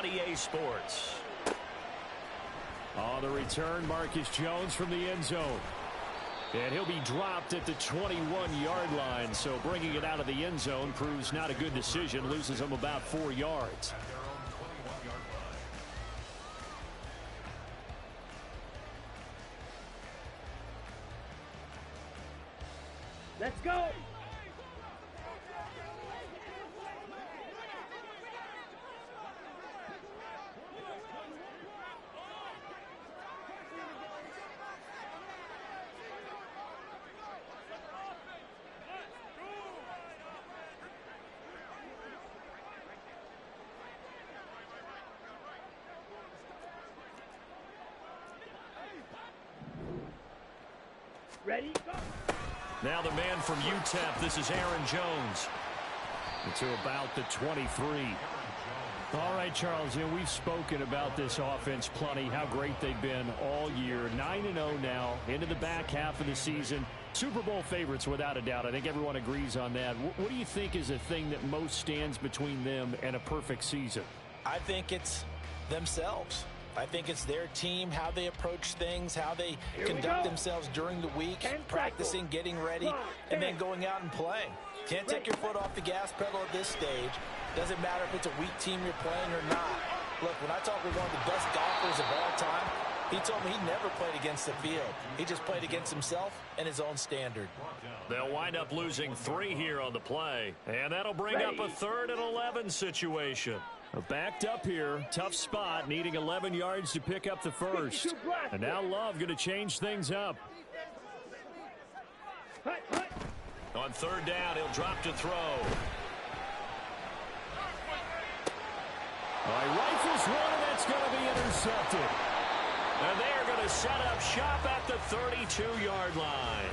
on EA Sports. On the return, Marcus Jones from the end zone. And he'll be dropped at the 21-yard line, so bringing it out of the end zone proves not a good decision, loses him about 4 yards. Let's go! Ready, go! Now the man from UTEP, this is Aaron Jones. To about the 23. All right, Charles, we've spoken about this offense plenty, how great they've been all year. 9-0 now, into the back half of the season. Super Bowl favorites, without a doubt. I think everyone agrees on that. What do you think is the thing that most stands between them and a perfect season? I think it's themselves. I think it's their team, how they approach things, how they conduct themselves during the week, practicing, getting ready, and then going out and playing. Can't take your foot off the gas pedal at this stage. Doesn't matter if it's a weak team you're playing or not. Look, when I talk with one of the best golfers of all time, he told me he never played against the field. He just played against himself and his own standard. They'll wind up losing 3 here on the play, and that'll bring up a 3rd and 11 situation. Backed up here, tough spot, needing 11 yards to pick up the first. And now Love going to change things up. On 3rd down, he'll drop to throw. He rifles one, and that's going to be intercepted. And they are going to set up shop at the 32-yard line.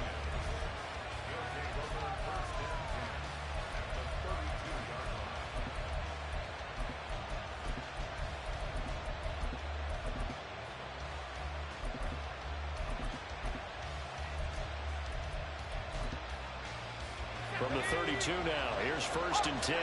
From the 32 now, here's 1st and 10.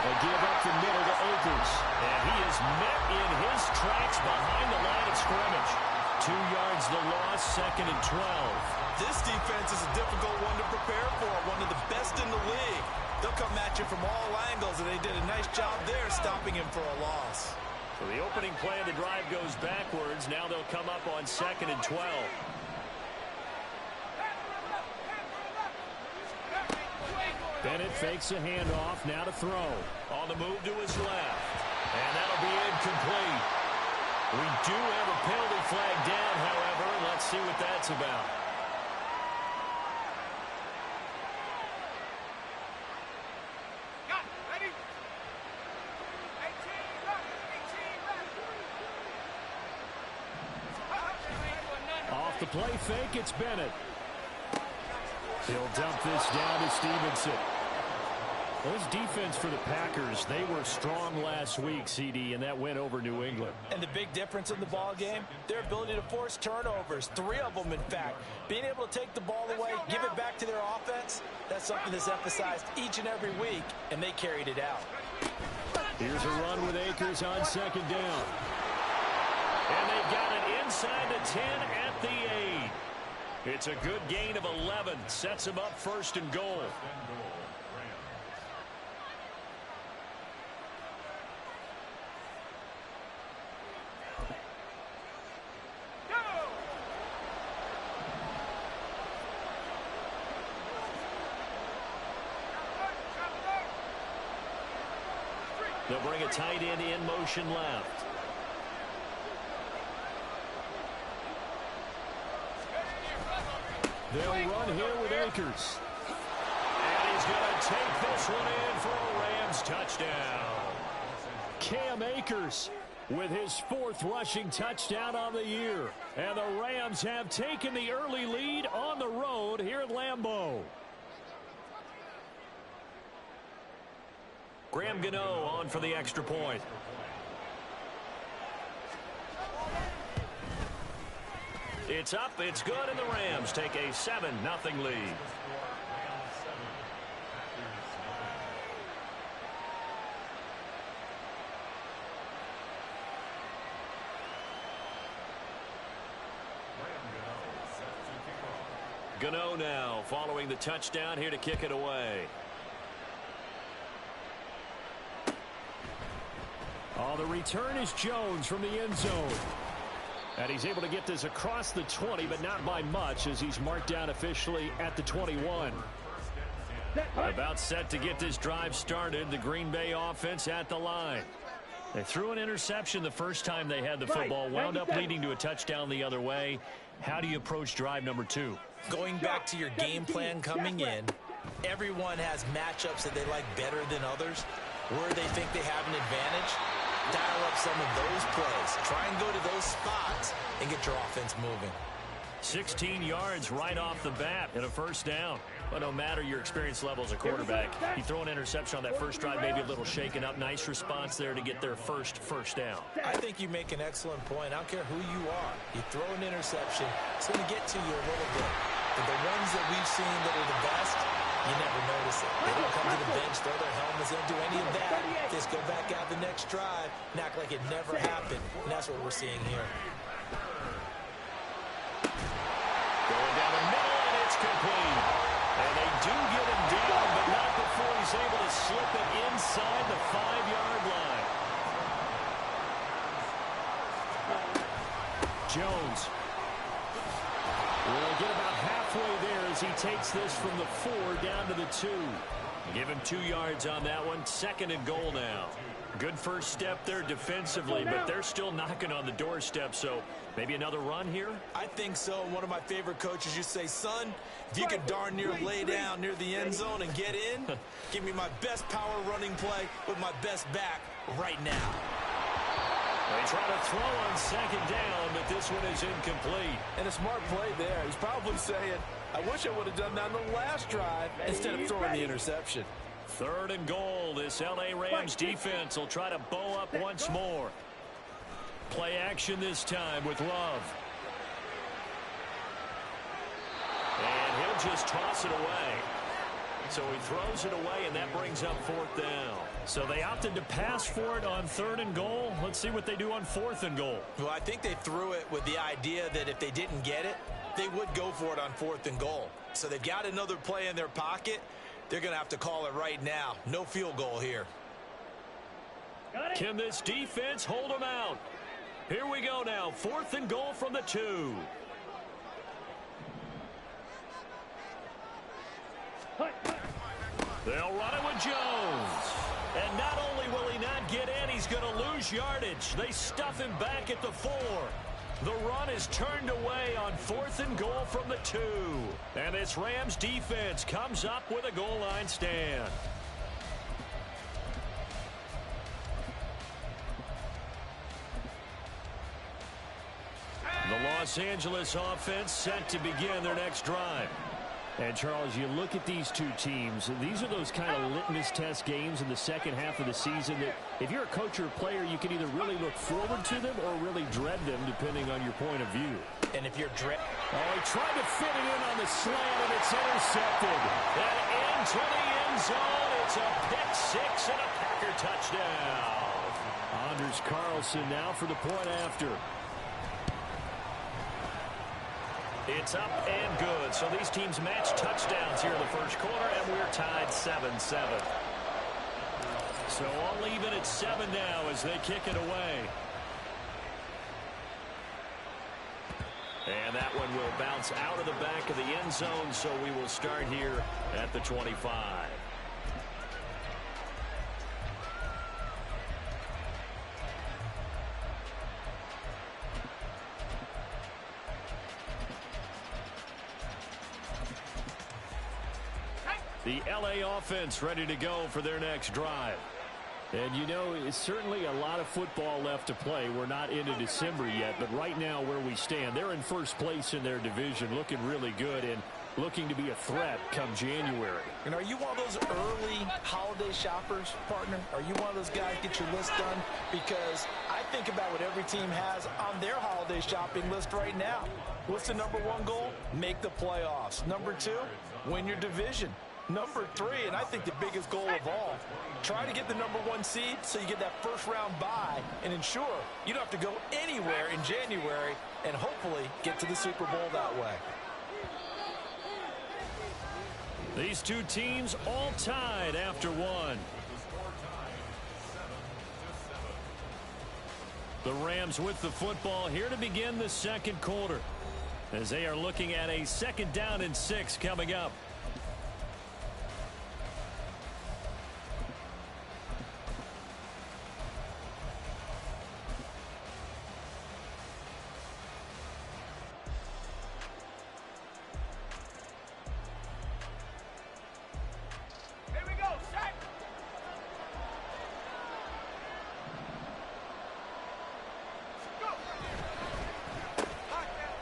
They give up the middle to Akers, and he is met in his tracks behind the line of scrimmage. 2 yards the loss, 2nd and 12. This defense is a difficult one to prepare for, one of the best in the league. They'll come at you from all angles, and they did a nice job there stopping him for a loss. So the opening play of the drive goes backwards. Now they'll come up on 2nd and 12. Bennett fakes a handoff, now to throw. On the move to his left. And that'll be incomplete. We do have a penalty flag down, however. Let's see what that's about. Off the play fake, it's Bennett. He'll dump this down to Stevenson. Well, his defense for the Packers, they were strong last week, CD, and that went over New England. And the big difference in the ball game, their ability to force turnovers, 3 of them, in fact. Being able to take the ball away, give it back to their offense, that's something that's emphasized each and every week, and they carried it out. Here's a run with Akers on 2nd down. And they've got it inside the 10 at the 8. It's a good gain of 11. Sets him up 1st and goal. They'll bring a tight end in motion left. They'll run here with Akers. And he's going to take this one in for a Rams touchdown. Cam Akers with his 4th rushing touchdown on the year. And the Rams have taken the early lead on the road here at Lambeau. Graham Gano on for the extra point. It's up, it's good, and the Rams take a 7-0 lead. Gano now following the touchdown here to kick it away. Oh, the return is Jones from the end zone. And he's able to get this across the 20, but not by much as he's marked down officially at the 21. About set to get this drive started. The Green Bay offense at the line. They threw an interception the first time they had the football, wound up leading to a touchdown the other way. How do you approach drive number 2? Going back to your game plan coming in, everyone has matchups that they like better than others. Where they think they have an advantage, dial up some of those plays. Try and go to those spots and get your offense moving. 16 yards right off the bat and a first down. But no matter your experience level as a quarterback, you throw an interception on that first drive, maybe a little shaken up. Nice response there to get their first down. I think you make an excellent point. I don't care who you are. You throw an interception, it's going to get to you a little bit. But the ones that we've seen that are the best, you never notice it. They don't come to the bench, throw their helmets, they don't do any of that. Just go back out the next drive and act like it never happened. And that's what we're seeing here. Going down the middle, and it's complete. And they do get him down, but not before he's able to slip it inside the 5-yard line. Jones will get about halfway there as he takes this from the 4 down to the 2. Give him 2 yards on that one. 2nd and goal now. Good first step there defensively, but they're still knocking on the doorstep, so maybe another run here? I think so. One of my favorite coaches used to say, son, if you could darn near lay down near the end zone and get in, give me my best power running play with my best back right now. They try to throw on 2nd down, but this one is incomplete. And a smart play there. He's probably saying, I wish I would have done that on the last drive instead of throwing the interception. 3rd and goal. This L.A. Rams defense will try to bow up once more. Play action this time with Love. And he'll just toss it away. So he throws it away, and that brings up 4th down. So they opted to pass for it on 3rd and goal. Let's see what they do on 4th and goal. Well, I think they threw it with the idea that if they didn't get it, they would go for it on 4th and goal. So they've got another play in their pocket. They're going to have to call it right now. No field goal here. Can this defense hold them out? Here we go now. 4th and goal from the 2. They'll run it with Jones. And not only will he not get in, he's going to lose yardage. They stuff him back at the 4. The run is turned away on 4th and goal from the 2. And this Rams defense comes up with a goal line stand. The Los Angeles offense set to begin their next drive. And, Charles, you look at these two teams, these are those kind of litmus test games in the second half of the season that if you're a coach or a player, you can either really look forward to them or really dread them, depending on your point of view. And if you're dread... Oh, he tried to fit it in on the slant, and it's intercepted. And into the end zone, it's a pick-6 and a Packer touchdown. Anders Carlson now for the point after. It's up and good. So these teams match touchdowns here in the first quarter, and we're tied 7-7. So all even at 7 now as they kick it away. And that one will bounce out of the back of the end zone, so we will start here at the 25. The L.A. offense ready to go for their next drive. And, you know, it's certainly a lot of football left to play. We're not into December yet, but right now where we stand, they're in first place in their division, looking really good and looking to be a threat come January. And are you one of those early holiday shoppers, partner? Are you one of those guys get your list done? Because I think about what every team has on their holiday shopping list right now. What's the number 1 goal? Make the playoffs. Number 2, win your division. Number 3, and I think the biggest goal of all, try to get the number 1 seed so you get that first round bye and ensure you don't have to go anywhere in January and hopefully get to the Super Bowl that way. These two teams all tied after one. The Rams with the football here to begin the second quarter, as they are looking at a 2nd down and 6 coming up.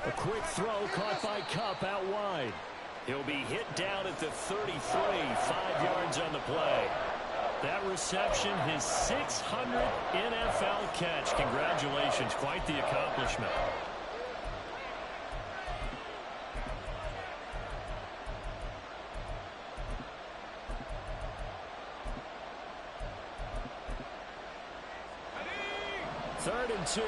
A quick throw caught by Kupp out wide. He'll be hit down at the 33, 5 yards on the play. That reception, his 600th NFL catch. Congratulations, quite the accomplishment. Third and 2.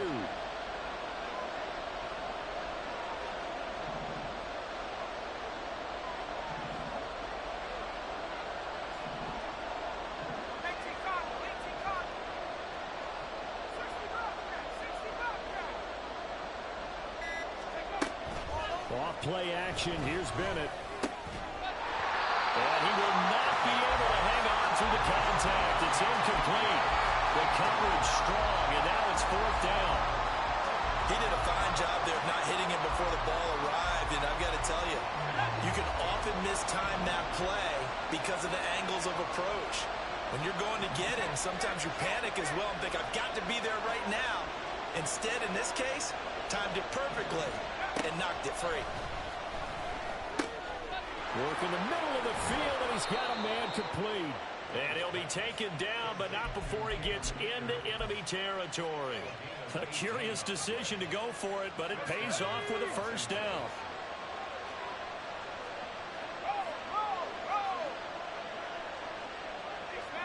Off-play action. Here's Bennett. And he will not be able to hang on through the contact. It's incomplete. The coverage strong, and now it's 4th down. He did a fine job there of not hitting him before the ball arrived, and I've got to tell you, you can often mistime that play because of the angles of approach. When you're going to get him, sometimes you panic as well and think, I've got to be there right now. Instead, in this case, timed it perfectly and knocked it free. Work in the middle of the field, and he's got a man complete. And he'll be taken down, but not before he gets into enemy territory. A curious decision to go for it, but it pays off with a 1st down.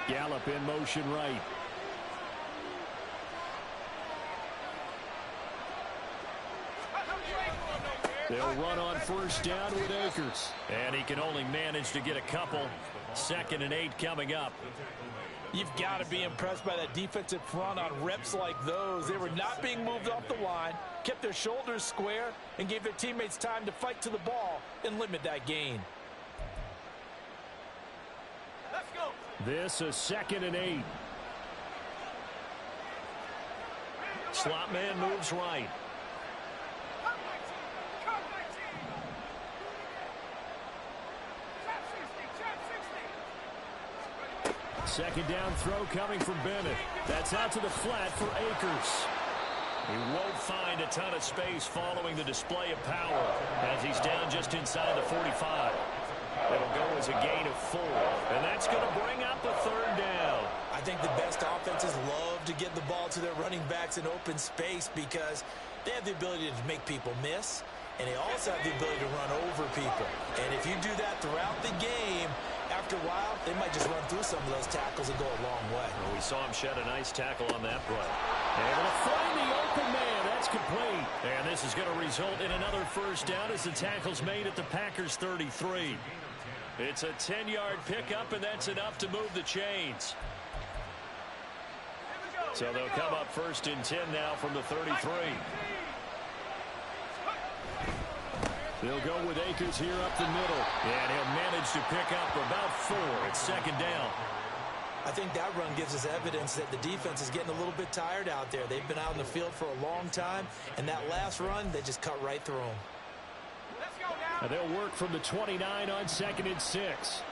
Gallup in motion right. They'll run on 1st down with Akers. And he can only manage to get a couple. 2nd and 8 coming up. You've got to be impressed by that defensive front on reps like those. They were not being moved off the line, kept their shoulders square, and gave their teammates time to fight to the ball and limit that gain. Let's go. This a 2nd and 8. Slot man moves right. Second down throw coming from Bennett. That's out to the flat for Akers. He won't find a ton of space following the display of power as he's down just inside the 45. It'll go as a gain of 4, and that's going to bring up a 3rd down. I think the best offenses love to get the ball to their running backs in open space because they have the ability to make people miss, and they also have the ability to run over people. And if you do that throughout the game, after a while, they might just run through some of those tackles and go a long way. Well, we saw him shed a nice tackle on that play. Able to find the open man. That's complete. And this is going to result in another 1st down as the tackle's made at the Packers' 33. It's a 10-yard pickup, and that's enough to move the chains. So they'll come up 1st and 10 now from the 33. They'll go with Akers here up the middle. And he'll manage to pick up about 4. It's 2nd down. I think that run gives us evidence that the defense is getting a little bit tired out there. They've been out in the field for a long time, and that last run, they just cut right through them. And they'll work from the 29 on 2nd and 6.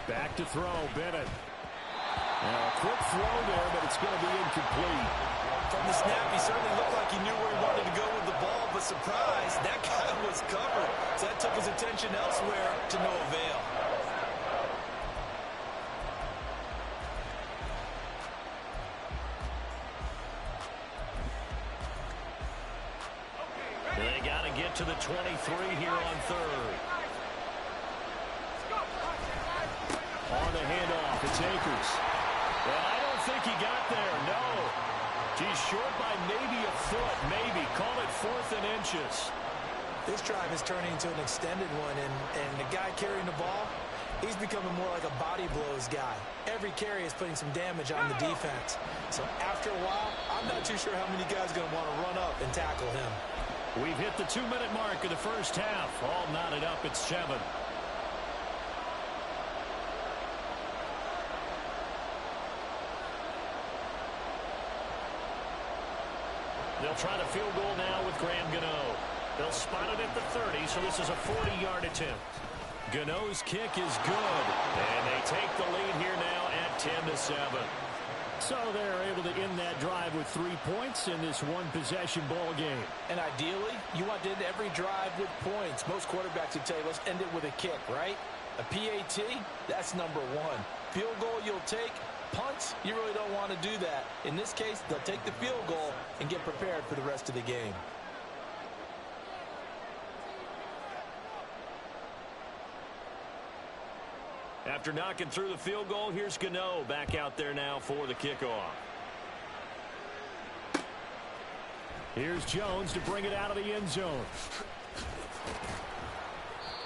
Back to throw, Bennett. Now a quick throw there, but it's going to be incomplete. From the snap, he certainly looked like he knew where he wanted to go with the ball, but surprise, that guy was covered. So that took his attention elsewhere to no avail. They got to get to the 23 here on 3rd. On the handoff, it's Akers. Well, I don't think he got there, no. He's short by maybe a foot, maybe. Call 4th and inches. This drive is turning into an extended one, and the guy carrying the ball, he's becoming more like a body blows guy. Every carry is putting some damage on the defense. So after a while, I'm not too sure how many guys are going to want to run up and tackle him. We've hit the 2-minute mark of the first half. All knotted up at 7. They'll try the field goal now with Graham Gano. They'll spot it at the 30, so this is a 40-yard attempt. Gano's kick is good, and they take the lead here now at 10-7. So they're able to end that drive with 3 points in this one-possession ball game. And ideally, you want to end every drive with points. Most quarterbacks would tell you, let's end it with a kick, right? A PAT, that's number 1. Field goal you'll take. Punts, you really don't want to do that. In this case, they'll take the field goal and get prepared for the rest of the game. After knocking through the field goal, here's Gano back out there now for the kickoff. Here's Jones to bring it out of the end zone.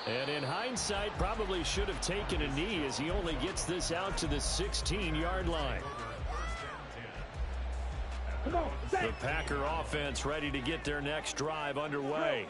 And in hindsight, probably should have taken a knee as he only gets this out to the 16-yard line. The Packer offense ready to get their next drive underway.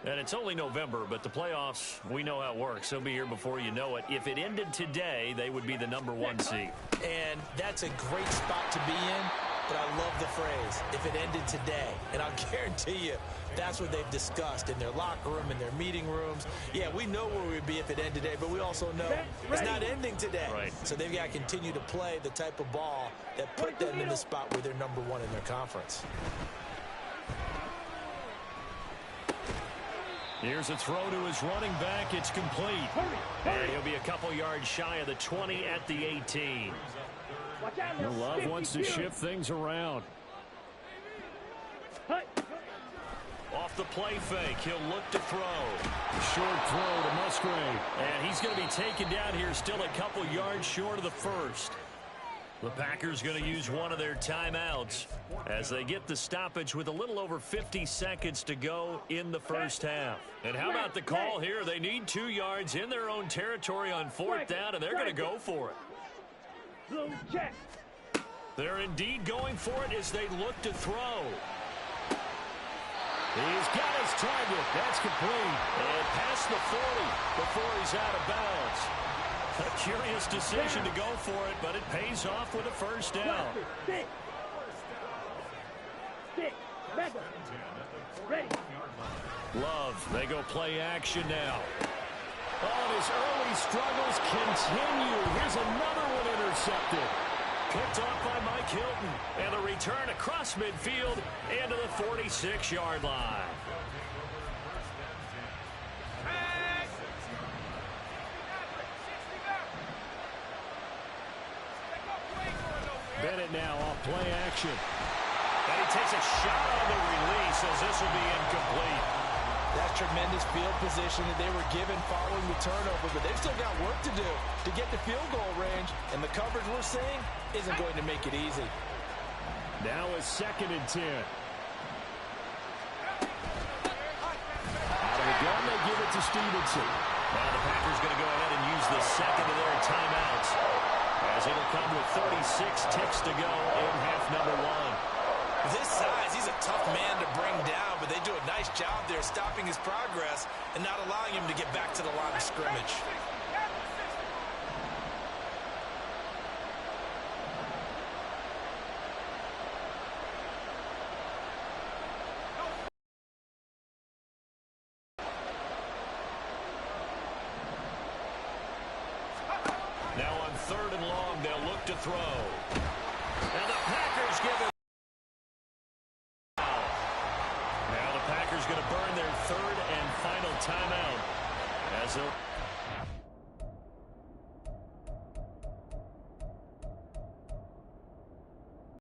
And it's only November, but the playoffs, we know how it works. They'll be here before you know it. If it ended today, they would be the #1 seed. And that's a great spot to be in, but I love the phrase, if it ended today. And I'll guarantee you, that's what they've discussed in their locker room, in their meeting rooms. Yeah, we know where we'd be if it ended today, but we also know it's not ending today. Right. So they've got to continue to play the type of ball that put them in the spot where they're #1 in their conference. Here's a throw to his running back. It's complete. And he'll be a couple yards shy of the 20 at the 18. Love wants to shift things around. Off the play fake, he'll look to throw. Short throw to Musgrave. And he's going to be taken down here still a couple yards short of the first. The Packers going to use one of their timeouts as they get the stoppage with a little over 50 seconds to go in the first half. And how about the call here? They need 2 yards in their own territory on 4th down, and they're going to go for it. They're indeed going for it as they look to throw. He's got his target. That's complete. And past the 40 before he's out of bounds. A curious decision to go for it, but it pays off with a first down. Love, they go play action now. Oh, his early struggles continue. Here's another one intercepted. Picked off by Mike Hilton. And a return across midfield into the 46-yard line. Bennett now off play action. And he takes a shot on the release as this will be incomplete. That's tremendous field position that they were given following the turnover, but they've still got work to do to get the field goal range, and the coverage we're seeing isn't going to make it easy. Now a 2nd and 10. Out of the gun, they give it to Stevenson. Now the Packers going to go ahead and use the second of their timeouts, as it'll come with 36 ticks to go in half number 1. This size, he's a tough man to bring down, but they do a nice job there stopping his progress and not allowing him to get back to the line of scrimmage. Now on 3rd and long, they'll look to throw. Now the Packers give it. Now the Packers going to burn their 3rd and final timeout as they'll